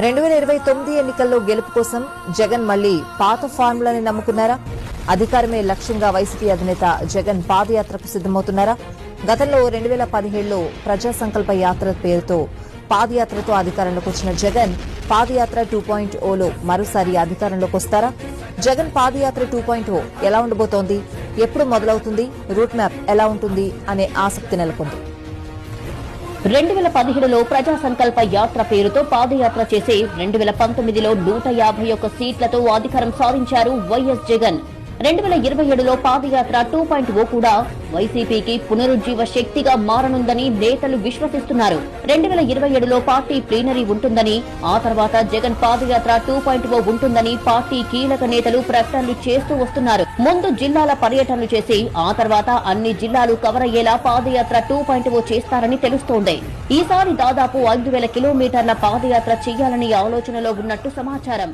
2029 ఎన్నికల్లో గెలుపు కోసం జగన్ మళ్లీ పాత ఫార్ములాని నమ్ముకున్నారా? అధికారమే లక్ష్యంగా వైసీపీ అధినేత జగన్ పాదయాత్రకు సిద్దమవుతున్నారా? గతంలో 2017లో ప్రజా సంకల్ప యాత్ర పేరుతో పాదయాత్రతో అధికారంలోకి వచ్చిన జగన్ పాదయాత్ర 2.0లో మరోసారి అధికారంలోకి వస్తారా? జగన్ పాదయాత్ర 2.0 ఎలా ఉండబోతోంది? ఎప్పుడు మొదలవుతుంది? రూట్ మ్యాప్ ఎలా ఉంటుంది అనే ఆసక్తి నెలకొంది. 2017లో ప్రజా సంకల్ప యాత్ర పేరుతో పాదయాత్ర చేసి 2019లో 151 సీట్లతో అధికారం సాధించారు వైఎస్ జగన్. 2027లో పాదయాత్ర 2.0 కూడా వైసీపీకి పునరుజ్జీవ శక్తిగా మారనుందని నేతలు విశ్వసిస్తున్నారు. 2027లో పార్టీ ప్లీనరీ ఉంటుందని, ఆ తర్వాత జగన్ పాదయాత్ర 2.0 ఉంటుందని పార్టీ కీలక నేతలు ప్రకటనలు చేస్తూ వస్తున్నారు. ముందు జిల్లాల పర్యటనలు చేసి ఆ తర్వాత అన్ని జిల్లాలు కవర్ అయ్యేలా పాదయాత్ర 2.0 చేస్తారని తెలుస్తోంది. ఈసారి దాదాపు 5,000 కిలోమీటర్ల పాదయాత్ర చేయాలని ఆలోచనలో ఉన్నట్టు సమాచారం.